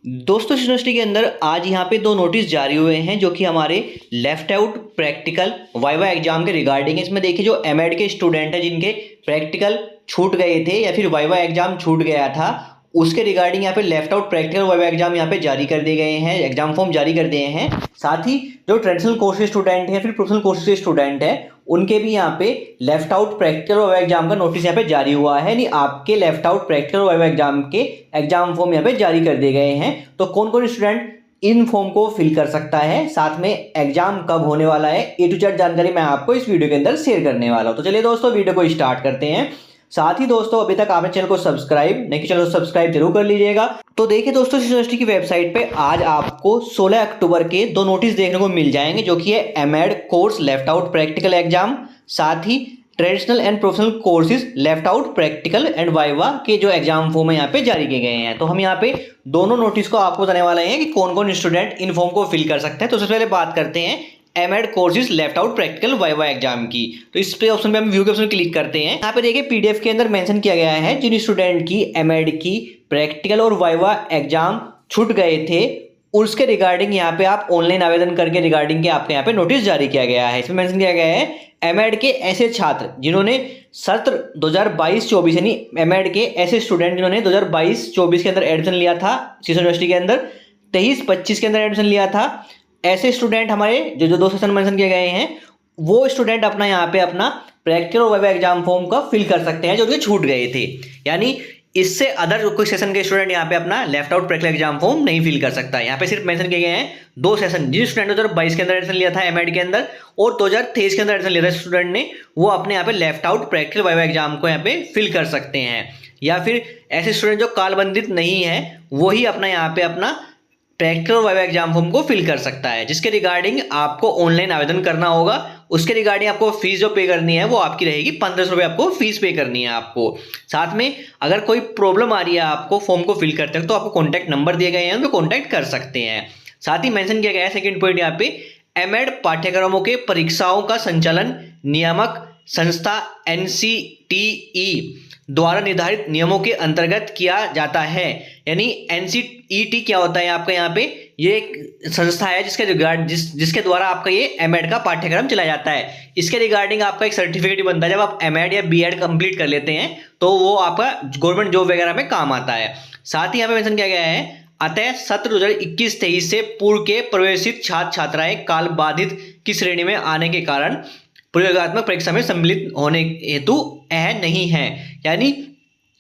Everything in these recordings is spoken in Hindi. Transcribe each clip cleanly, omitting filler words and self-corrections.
दोस्तों यूनिवर्सिटी के अंदर आज यहाँ पे दो नोटिस जारी हुए हैं जो कि हमारे left out practical viva exam के रिगार्डिंग है। इसमें देखिए जो एमएड के स्टूडेंट हैं जिनके प्रैक्टिकल छूट गए थे या फिर वाइवा एग्जाम छूट गया था, उसके रिगार्डिंग यहाँ पे left out practical viva exam यहाँ पे जारी कर दिए गए हैं, एग्जाम फॉर्म जारी कर दिए हैं। साथ ही जो ट्रेडिशनल कोर्सेज स्टूडेंट है या फिर प्रोफेशनल कोर्सेज के स्टूडेंट है उनके भी यहाँ पे left out practical viva exam का नोटिस यहाँ पे जारी हुआ है। यानी आपके left out practical viva exam के एग्जाम फॉर्म यहाँ पे जारी कर दिए गए हैं। तो कौन कौन स्टूडेंट इन फॉर्म को फिल कर सकता है, साथ में एग्जाम कब होने वाला है, ए टू जेड जानकारी मैं आपको इस वीडियो के अंदर शेयर करने वाला हूं। तो चलिए दोस्तों वीडियो को स्टार्ट करते हैं। साथ ही दोस्तों अभी तक आपने चैनल को सब्सक्राइब नहीं किया, चैनल को सब्सक्राइब जरूर कर लीजिएगा। तो देखिए दोस्तों यूनिवर्सिटी की वेबसाइट पे आज आपको 16 अक्टूबर के दो नोटिस देखने को मिल जाएंगे जो कि है MEd course left out practical exam, साथ ही traditional and professional courses left out practical and viva के जो एग्जाम फॉर्म है यहाँ पे जारी किए गए हैं। तो हम यहाँ पे दोनों नोटिस को आपको बताने वाले हैं कि कौन कौन स्टूडेंट इन फॉर्म को फिल कर सकते हैं। तो सबसे पहले बात करते हैं MEd courses left out practical viva exam की। तो इस पे ऑप्शन पे हम व्यू के ऑप्शन क्लिक करते हैं। यहाँ पे देखिए पीडीएफ के अंदर मेंशन किया गया है जिन स्टूडेंट की एमएड की प्रैक्टिकल और वाइवा एग्जाम छूट गए थे उसके रिगार्डिंग यहाँ पे आप ऑनलाइन आवेदन करके रिगार्डिंग के आपके यहाँ पे नोटिस जारी किया गया है। इसमें मेंशन किया गया है एमएड के ऐसे छात्र जिन्होंने सत्र 2022-24 यानी एमएड के ऐसे स्टूडेंट जिन्होंने 2022-24 के अंदर एडमिशन लिया था शीशा यूनिवर्सिटी के अंदर, 23-25 के अंदर एडमिशन लिया था, ऐसे स्टूडेंट हमारे जो दो सेशन मेंशन किए गए हैं वो स्टूडेंट अपना यहाँ पे अपना प्रैक्टिकल और वाइवा एग्जाम फॉर्म का फिल कर सकते हैं जो उनके छूट गए थे। यानी इससे अदर कोई सेशन के स्टूडेंट यहाँ पे अपना left out practical exam form नहीं फिल कर सकता। यहाँ पे सिर्फ मेंशन किए गए हैं दो सेशन, जिस स्टूडेंट ने 2022 के अंदर एडमिशन लिया था एमएड के अंदर और 2023 के अंदर एडमिशन लिया था स्टूडेंट ने, वो अपने यहाँ पे left out practical viva exam को यहाँ पे फिल कर सकते हैं। या फिर ऐसे स्टूडेंट जो कालबंधित नहीं है वही अपना यहाँ पे अपना प्रैक्टिकल वाइवा एग्जाम फॉर्म को फिल कर सकता है, जिसके रिगार्डिंग आपको ऑनलाइन आवेदन करना होगा। उसके रिगार्डिंग आपको फीस जो पे करनी है वो आपकी रहेगी 1500 रुपये, आपको फीस पे करनी है आपको। साथ में अगर कोई प्रॉब्लम आ रही है आपको फॉर्म को फिल करते हैं तो आपको कॉन्टैक्ट नंबर दिए गए हैं, उन पर कॉन्टैक्ट कर सकते हैं। साथ ही मेंशन किया गया है सेकंड पॉइंट यहाँ पे एमएड पाठ्यक्रमों के परीक्षाओं का संचालन नियामक संस्था एनसीटीई द्वारा निर्धारित नियमों के अंतर्गत किया जाता है। यानी एनसीईटी क्या होता है आपका यहाँ पे, ये एक संस्था है जिसके द्वारा आपका ये एमएड का पाठ्यक्रम चलाया जाता है। इसके रिगार्डिंग आपका एक सर्टिफिकेट बनता है। जब आप एमएड या बीएड कंप्लीट कर लेते हैं तो वो आपका गवर्नमेंट जॉब वगैरह में काम आता है। साथ ही यहाँ पे मेंशन किया गया है अतः सत्र 2021-23 से पूर्व के प्रवेशित छात्र छात्राएं काल बाधित की श्रेणी में आने के कारण प्रयोगात्मक परीक्षा में सम्मिलित होने हेतु अहम नहीं है। यानी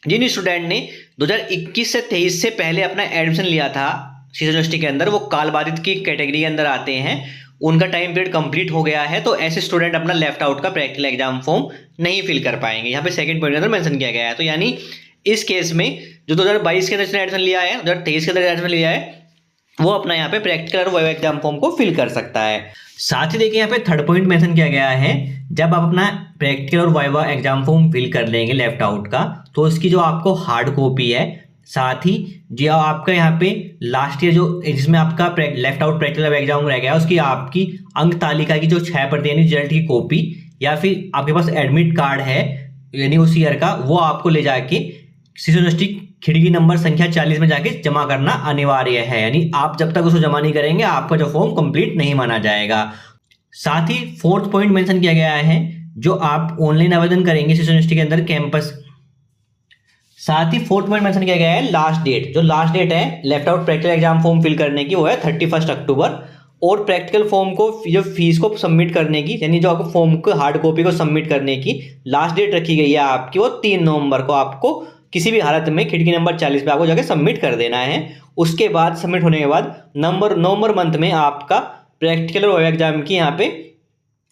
जिन स्टूडेंट ने 2021 से 23 से पहले अपना एडमिशन लिया था शीशा यूनिवर्सिटी के अंदर वो काल बाधित की कैटेगरी के अंदर आते हैं, उनका टाइम पीरियड कंप्लीट हो गया है, तो ऐसे स्टूडेंट अपना लेफ्ट आउट का प्रैक्टिकल एग्जाम फॉर्म नहीं फिल कर पाएंगे। यहाँ पे सेकंड पॉइंट के अंदर मेंशन किया गया है। तो यानी इस केस में जो 2022 के अंदर एडमिशन लिया है, 2023 के अंदर एडमिशन लिया है, वो अपना यहाँ पे प्रैक्टिकल और वाइवा एग्जाम फॉर्म को फिल कर सकता है। साथ ही देखिए यहाँ पे थर्ड पॉइंट मेंशन किया गया है जब आप अपना प्रैक्टिकल और वाइवा एग्जाम फॉर्म फिल कर लेंगे लेफ्ट आउट का, तो उसकी जो आपको हार्ड कॉपी है, साथ ही जो आपका यहाँ पे लास्ट ईयर जो जिसमें आपका लेफ्ट आउट प्रैक्टिकल एग्जाम रह गया उसकी आपकी अंक तालिका की जो 6 प्रति यानी रिजल्ट की कॉपी, या फिर आपके पास एडमिट कार्ड है यानी उस ईयर का, वो आपको ले जाके शीशा यूनिवर्सिटी खिड़की नंबर संख्या 40 में जाके जमा करना अनिवार्य है। यानी आप जब तक उसको जमा नहीं करेंगे आपका जो फॉर्म कंप्लीट नहीं माना जाएगा। साथ ही फोर्थ पॉइंट मेंशन किया गया है जो आप ऑनलाइन आवेदन करेंगे शीशा यूनिवर्सिटी के अंदर कैंपस, साथ ही फोर्थ पॉइंट मेंशन किया गया है लास्ट डेट, जो लास्ट डेट है left out practical exam form fill करने की वो है 31 अक्टूबर, और प्रैक्टिकल फॉर्म को जो फीस को सबमिट करने की यानी जो आपको फॉर्म को हार्ड कॉपी को सबमिट करने की लास्ट डेट रखी गई है आपकी वो 3 नवंबर को आपको किसी भी हालत में खिड़की नंबर 40 पे आपको जाके सबमिट कर देना है। उसके बाद सबमिट होने के बाद नवंबर मंथ में आपका प्रैक्टिकल और एग्जाम की यहाँ पे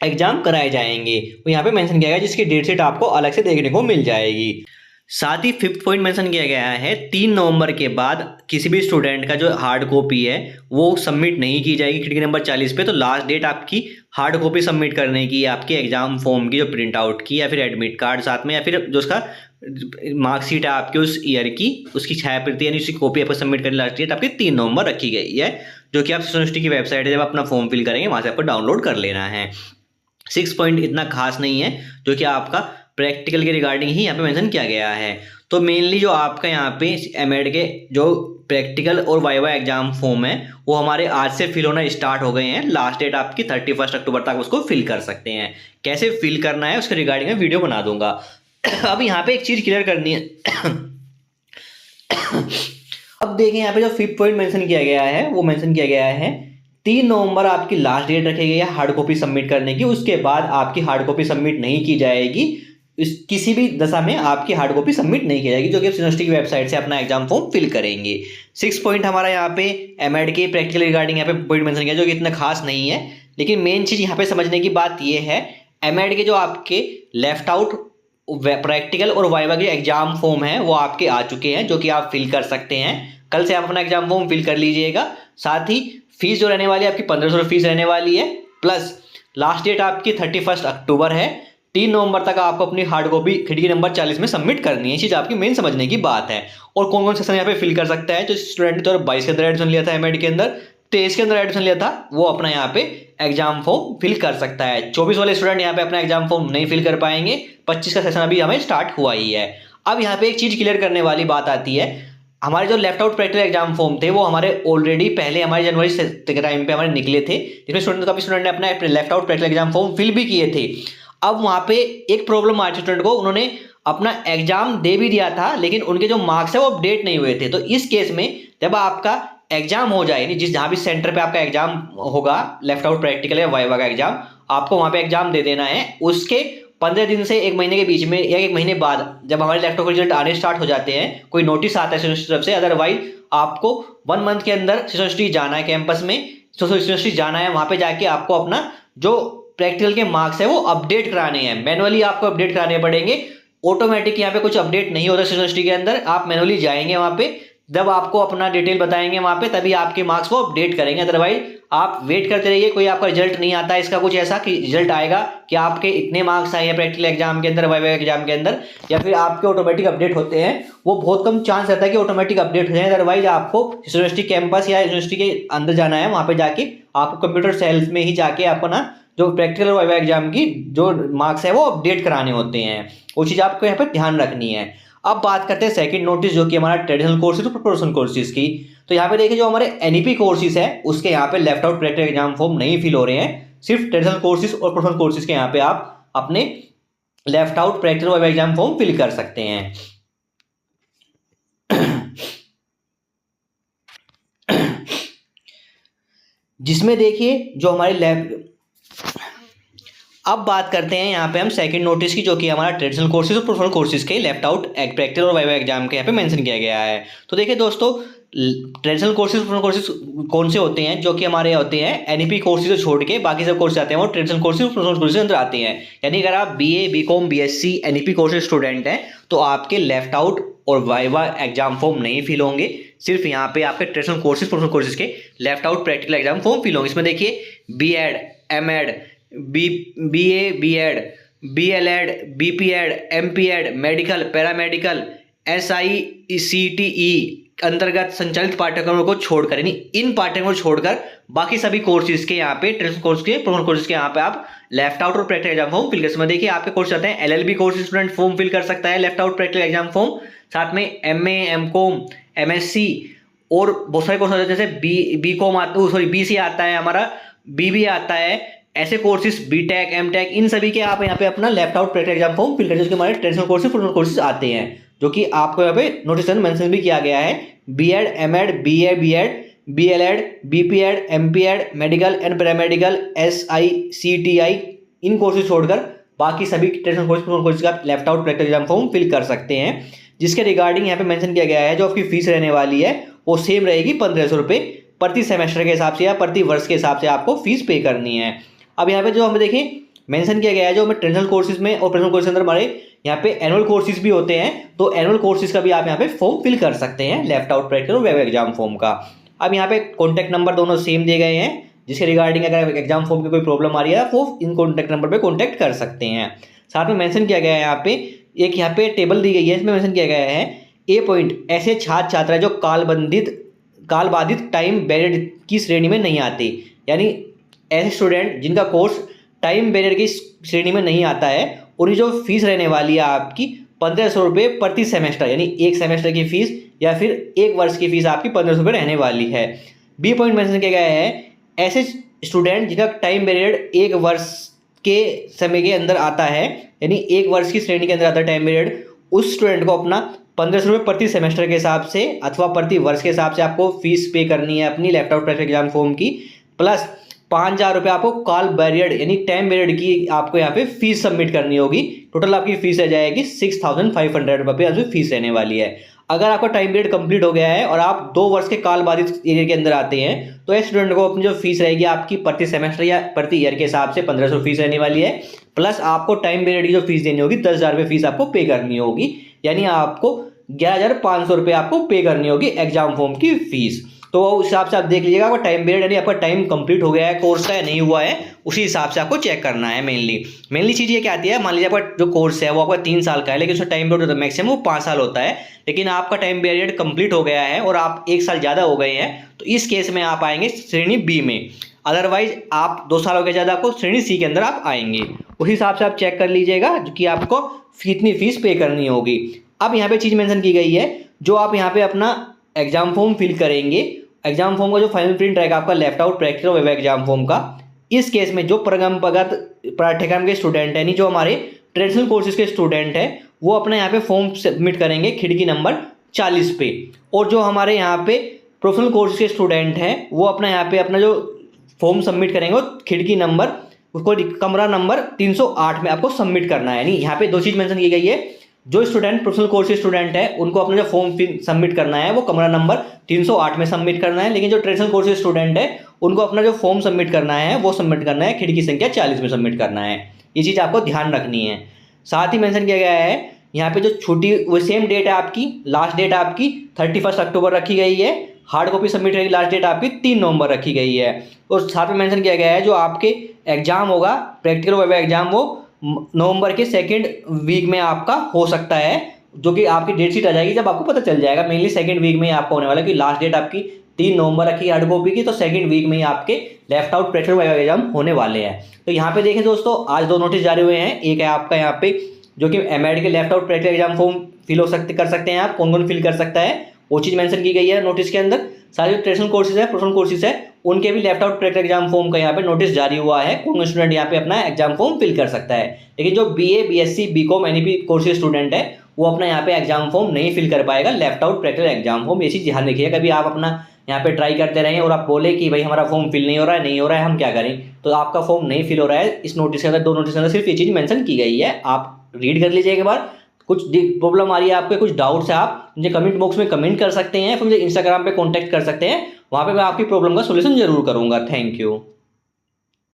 एग्जाम कराए जाएंगे, वो यहाँ पे मेंशन किया गया है जिसकी डेट शीट आपको अलग से देखने को मिल जाएगी। साथ ही फिफ्थ पॉइंट मेंशन किया गया है 3 नवंबर के बाद किसी भी स्टूडेंट का जो हार्ड कॉपी है वो सबमिट नहीं की जाएगी खिड़की नंबर 40 पे। तो लास्ट डेट आपकी हार्ड कॉपी सबमिट करने की आपके एग्जाम फॉर्म की जो प्रिंट आउट की या फिर एडमिट कार्ड साथ में या फिर जो उसका मार्कशीट है आपकी उस ईयर की उसकी 6 प्रति यानी उसकी कॉपी आपको सबमिट करने लास्ट डेट आपकी 3 नवंबर रखी गई है, जो कि आप यूनिवर्सिटी की वेबसाइट है जब अपना फॉर्म फिल करेंगे वहाँ से आपको डाउनलोड कर लेना है। 6 पॉइंट इतना खास नहीं है जो कि आपका प्रैक्टिकल के रिगार्डिंग ही यहाँ पे मेंशन किया गया है। तो मेनली जो आपका यहाँ पे एमएड के जो प्रैक्टिकल और वाइवा एग्जाम फॉर्म है वो हमारे आज से फिल होना स्टार्ट हो गए हैं। लास्ट डेट आपकी 31 अक्टूबर तक उसको फिल कर सकते हैं। कैसे फिल करना है उसके रिगार्डिंग में वीडियो बना दूंगा। अब यहाँ पे एक चीज क्लियर करनी है। अब देखें यहाँ पे जो 5th पॉइंट मेंशन किया गया है वो मेंशन किया गया है 3 नवंबर आपकी लास्ट डेट रखी गई है हार्ड कॉपी सबमिट करने की। उसके बाद आपकी हार्ड कॉपी सबमिट नहीं की जाएगी। किसी भी दशा में आपकी हार्ड कॉपी सबमिट नहीं की जाएगी, जो कि आप यूनिवर्सिटी की वेबसाइट से अपना एग्जाम फॉर्म फिल करेंगे। 6 पॉइंट हमारा यहाँ पे एमएड के प्रैक्टिकल रिगार्डिंग यहाँ पे पॉइंट मेंशन किया जो कि इतना खास नहीं है, लेकिन मेन चीज यहाँ पे समझने की बात ये है एमएड के जो आपके लेफ्ट आउट प्रैक्टिकल और वाइवा के एग्जाम फॉर्म है वो आपके आ चुके हैं, जो कि आप फिल कर सकते हैं। कल से आप अपना एग्जाम फॉर्म फिल कर लीजिएगा। साथ ही फीस जो रहने वाली है आपकी 1500 फीस रहने वाली है, प्लस लास्ट डेट आपकी 31 अक्टूबर है। 3 नवंबर तक आपको अपनी हार्ड कॉपी खिड़की नंबर 40 में सबमिट करनी है। चीज़ आपकी मेन समझने की बात है। और कौन कौन सेक्शन यहाँ पे फिल कर सकता है। जो स्टूडेंट ने 2022 के अंदर एडमिशन लिया था एमएड के अंदर, 23 के अंदर एडमिशन लिया था, वो अपना यहाँ पे एग्जाम फॉर्म फिल कर सकता है। 24 वाले स्टूडेंट यहाँ पे अपना एग्जाम फॉर्म नहीं फिल कर पाएंगे। 25 का सेशन अभी हमें स्टार्ट हुआ ही है। अब यहाँ पे एक चीज क्लियर करने वाली बात आती है, हमारे जो left out practical exam form थे वो हमारे ऑलरेडी पहले हमारे जनवरी के टाइम पे हमारे निकले थे, जिसमें काफी स्टूडेंट ने अपना left out practical exam form fill भी किए थे। अब वहाँ पे एक प्रॉब्लम आई स्टूडेंट को, उन्होंने अपना एग्जाम दे भी दिया था लेकिन उनके जो मार्क्स है वो अपडेट नहीं हुए थे। तो इस केस में जब आपका एग्जाम हो जाए, यानी जिस जहाँ भी सेंटर पे आपका एग्जाम होगा लेफ्ट आउट प्रैक्टिकल या वाइवा का एग्जाम, आपको वहाँ पे एग्जाम दे देना है। उसके 15 दिन से 1 महीने के बीच में या 1 महीने बाद जब हमारे लैपटॉप के रिजल्ट आने स्टार्ट हो जाते हैं, कोई नोटिस आता है यूनिवर्सिटी तरफ से, अदरवाइज आपको 1 मंथ के अंदर यूनिवर्सिटी जाना है कैंपस में, तो यूनिवर्सिटी जाना है, वहाँ पे जाके आपको अपना जो प्रैक्टिकल के मार्क्स है वो अपडेट कराने हैं। मैनुअली आपको अपडेट कराने पड़ेंगे। ऑटोमेटिक यहाँ पे कुछ अपडेट नहीं होता यूनिवर्सिटी के अंदर, आप मैनुअली जाएंगे वहाँ पे, जब आपको अपना डिटेल बताएंगे वहाँ पे तभी आपके मार्क्स वो अपडेट करेंगे। अदरवाइज आप वेट करते रहिए, कोई आपका रिजल्ट नहीं आता इसका कुछ ऐसा कि रिजल्ट आएगा कि आपके इतने मार्क्स आए हैं प्रैक्टिकल एग्जाम के अंदर, वाइवा एग्जाम के अंदर, या फिर आपके ऑटोमेटिक अपडेट होते हैं, वो बहुत कम चांस रहता है कि ऑटोमेटिक अपडेट हो जाए। अदरवाइज आपको यूनिवर्सिटी कैंपस या यूनिवर्सिटी के अंदर जाना है, वहाँ पे जाके आपको कंप्यूटर सेल्स में ही जाके आपको ना जो प्रैक्टिकल और वाइवा एग्जाम की जो मार्क्स है वो अपडेट कराने होते हैं। वो चीज़ आपको यहाँ पर ध्यान रखनी है। अब बात करते हैं सेकंड नोटिस, जो कि हमारा ट्रेडिशनल कोर्सेज और प्रोफेशनल कोर्सेज की। तो यहाँ पे देखिए जो हमारे एनईपी कोर्सेज है उसके यहाँ पे left out practical exam form नहीं फिल हो रहे हैं। सिर्फ ट्रेडिशनल कोर्सेज और प्रोफेशनल कोर्सेज के यहाँ पे आप अपने left out practical exam form fill कर सकते हैं। जिसमें देखिए जो हमारे अब बात करते हैं यहाँ पे हम सेकंड नोटिस की, जो कि हमारा ट्रेडिशनल कोर्सेज और प्रोफेशनल कोर्सेज के लेफ्ट आउट प्रैक्टिकल और वाइवा एग्जाम के यहाँ पे मेंशन किया गया है। तो देखिए दोस्तों, ट्रेडिशनल कोर्सेज प्रोफेशनल कोर्सेज कौन से होते हैं, जो कि हमारे होते हैं एनईपी कोर्सेज छोड़ के बाकी सब कोर्सेज आते हैं वो ट्रेडिशनल कोर्सेज और प्रोफेशनल कोर्सेज अंदर आते हैं। यानी अगर आप BA, BCom, BSc NEP courses student हैं तो आपके लेफ्ट आउट और वाइवा एग्जाम फॉर्म नहीं फिल होंगे। सिर्फ यहाँ पे आपके ट्रेडिशनल कोर्सेज प्रोफेशनल कोर्सेज के left out practical exam form fill होंगे। इसमें देखिए BEd, MEd, BA, BEd, BLEd, BPEd, MPEd, medical, paramedical, SICTE अंतर्गत संचालित पाठ्यक्रमों को छोड़कर, यानी इन पाठ्यक्रमों को छोड़कर बाकी सभी कोर्सेज के यहाँ पे ट्रेडिशनल कोर्स के प्रोफेशनल कोर्सेज के यहाँ पे आप लेफ्ट आउट और प्रैक्टिकल एग्जाम फॉर्म फिल कर सकते हैं। देखिए आपके कोर्स आते हैं LLB course student form fill कर सकता है left out practical exam form. साथ में एमए, एमकॉम, एमएससी और बहुत सारे कोर्स आते हैं, जैसे बीकॉम बीसी आता है, हमारा बीबीए आता है, ऐसे कोर्सेज बीटेक, एमटेक, इन सभी के आप यहाँ पे अपना left out practical exam form fill करते हैं, जो हमारे ट्रेडिशनल कोर्सेज प्रोफेशनल कोर्सेज आते हैं, जो कि आपको यहाँ पे नोटिस में मेंशन भी किया गया है। BEd, MEd, BA, BEd, BLEd, BPEd, MPEd, medical and paramedical, SICTE, इन कोर्सेज छोड़कर बाकी सभी ट्रेडिशनल कोर्सेज प्रोफेशनल कोर्सेज का left out practical exam form fill कर सकते हैं। जिसके रिगार्डिंग यहाँ पे मेंशन किया गया है जो आपकी फीस रहने वाली है वो सेम रहेगी 1500 रुपये प्रति सेमेस्टर के हिसाब से या प्रति वर्ष के हिसाब से आपको फीस पे करनी है। अब यहाँ पे जो हमें देखें मेंशन किया गया है, जो हमें ट्रेडिशनल कोर्सेज में और प्रोफेशनल कोर्सेज अंदर हमारे यहाँ पे एनुअल कोर्सेज भी होते हैं, तो एनुअल कोर्सेज का भी आप यहाँ पे फॉर्म फिल कर सकते हैं लेफ्ट आउट प्रैक्टिकल और वाइवा एग्जाम फॉर्म का। अब यहाँ पे कॉन्टैक्ट नंबर दोनों सेम दिए गए हैं, जिसके रिगार्डिंग अगर एग्जाम फॉर्म की कोई प्रॉब्लम आ रही है वो इन कॉन्टैक्ट नंबर पर कॉन्टैक्ट कर सकते हैं। साथ में मेंशन किया गया है यहाँ पे एक यहाँ पे टेबल दी गई है, इसमें मेंशन किया गया है ए पॉइंट ऐसे छात्र छात्रा जो कालबाधित टाइम बैरियर की श्रेणी में नहीं आते, यानी ऐसे स्टूडेंट जिनका कोर्स टाइम बैरियर की श्रेणी में नहीं आता है, उनकी जो फीस रहने वाली है आपकी 1500 रुपये प्रति सेमेस्टर, यानी एक सेमेस्टर की फीस या फिर 1 वर्ष की फीस आपकी 1500 रुपये रहने वाली है। बी पॉइंट मेंशन किया गया है, ऐसे स्टूडेंट जिनका टाइम पीरियड 1 वर्ष के समय के अंदर आता है, यानी 1 वर्ष की श्रेणी के अंदर आता है टाइम पीरियड, उस स्टूडेंट को अपना 1500 रुपये प्रति सेमेस्टर के हिसाब से अथवा प्रति वर्ष के हिसाब से आपको फीस पे करनी है अपनी left out practical exam form की, प्लस 5000 रुपये आपको कॉल पीरियड यानी टाइम पीरियड की आपको यहाँ पे फीस सबमिट करनी होगी। टोटल आपकी फीस रह जाएगी 6500 रुपये आपकी फीस रहने वाली है। अगर आपका टाइम पीरियड कंप्लीट हो गया है और आप 2 वर्ष के काल बाधित एरिया के अंदर आते हैं तो इस स्टूडेंट को अपनी जो फीस रहेगी आपकी प्रति सेमेस्टर या प्रति ईयर के हिसाब से 1500 फीस रहने वाली है, प्लस आपको टाइम पीरियड की जो फीस देनी होगी 10,000 रुपये फीस आपको पे करनी होगी, यानी आपको 11,500 रुपये आपको पे करनी होगी एग्जाम फॉर्म की फीस। तो उस हिसाब से आप देख लीजिएगा आपका टाइम पीरियड यानी आपका टाइम कंप्लीट हो गया है कोर्स का या नहीं हुआ है, उसी हिसाब से आपको चेक करना है। मेनली चीज़ ये क्या आती है, मान लीजिए आपका जो कोर्स है वो आपका 3 साल का है, लेकिन उसका टाइम पीरियड होता है मैक्सिमम वो 5 साल होता है, लेकिन आपका टाइम पीरियड कंप्लीट हो गया है और आप 1 साल ज़्यादा हो गए हैं, तो इस केस में आप आएंगे श्रेणी बी में। अदरवाइज आप 2 साल हो गए ज़्यादा, आपको श्रेणी सी के अंदर आप आएंगे। उसी हिसाब से आप चेक कर लीजिएगा कि आपको कितनी फीस पे करनी होगी। अब यहाँ पे चीज़ मेंशन की गई है, जो आप यहाँ पे अपना एग्जाम फॉर्म फिल करेंगे, एग्जाम फॉर्म का जो फाइनल प्रिंट रहेगा आपका left out practical viva exam form का, इस केस में जो परंपरागत पाठ्यक्रम के स्टूडेंट हैं, यानी जो हमारे ट्रेडिशनल कोर्सेज के स्टूडेंट हैं, वो अपने यहाँ पे फॉर्म सबमिट करेंगे खिड़की नंबर 40 पे, और जो हमारे यहाँ पे प्रोफेशनल कोर्सेज के स्टूडेंट हैं वो अपना यहाँ पे अपना जो फॉर्म सबमिट करेंगे वो खिड़की नंबर उसको कमरा नंबर 308 में आपको सबमिट करना है। यानी यहाँ पे 2 चीज़ मेंशन की गई है, जो स्टूडेंट प्रोफेशनल कोर्स के स्टूडेंट है उनको अपना जो फॉर्म सबमिट करना है वो कमरा नंबर 308 में सबमिट करना है, लेकिन जो ट्रेडिशनल कोर्स के स्टूडेंट है उनको अपना जो फॉर्म सबमिट करना है वो सबमिट करना है खिड़की संख्या 40 में सबमिट करना है। ये चीज़ आपको ध्यान रखनी है। साथ ही मेंशन किया गया है यहाँ पे जो छुट्टी वो सेम डेट है आपकी, लास्ट डेट आपकी 31 अक्टूबर रखी गई है, हार्ड कॉपी सबमिट करेगी लास्ट डेट आपकी 3 नवंबर रखी गई है। और साथ में मेंशन किया गया है जो आपके एग्जाम होगा प्रैक्टिकल वाइवा एग्जाम वो नवंबर के 2nd वीक में आपका हो सकता है, जो कि आपकी डेट शीट आ जाएगी जब आपको पता चल जाएगा। मेनली 2nd वीक में ही आपका होने वाला है, क्योंकि लास्ट डेट आपकी 3 नवंबर रखी हार्ड कॉपी की, तो 2nd वीक में ही आपके left out practical viva exam होने वाले हैं। तो यहाँ पे देखें दोस्तों, आज 2 नोटिस जारी हुए हैं। एक है आपका यहाँ पे जो कि एमएड के left out practical exam form कर सकते हैं आप, कौन कौन फिल कर सकता है वो चीज़ मेंशन की गई है नोटिस के अंदर। सारे जो ट्रेडिशनल कोर्सेज है प्रोफेशनल कोर्सेज है उनके भी left out practical exam form का यहाँ पे नोटिस जारी हुआ है, कौन स्टूडेंट यहाँ पे अपना एग्जाम फॉर्म फिल कर सकता है। लेकिन जो BA BSc BCom NEP courses student है वो अपना यहाँ पे एग्जाम फॉर्म नहीं फिल कर पाएगा, left out practical exam form. ये चीज़ ध्यान रखिएगा, कभी आप अपना यहाँ पे ट्राई करते रहें और आप बोले कि भाई हमारा फॉर्म फिल नहीं हो रहा है हम क्या करें, तो आपका फॉर्म नहीं फिल हो रहा है। इस नोटिस के अंदर 2 नोटिस के अंदर सिर्फ ये चीज़ मेंशन की गई है, आप रीड कर लीजिए एक बार। कुछ प्रॉब्लम आ रही है आपके, कुछ डाउट्स है, आप मुझे कमेंट बॉक्स में कमेंट कर सकते हैं, फिर मुझे इंस्टाग्राम पे कांटेक्ट कर सकते हैं, वहाँ पे मैं आपकी प्रॉब्लम का सॉल्यूशन जरूर करूँगा। Thank you.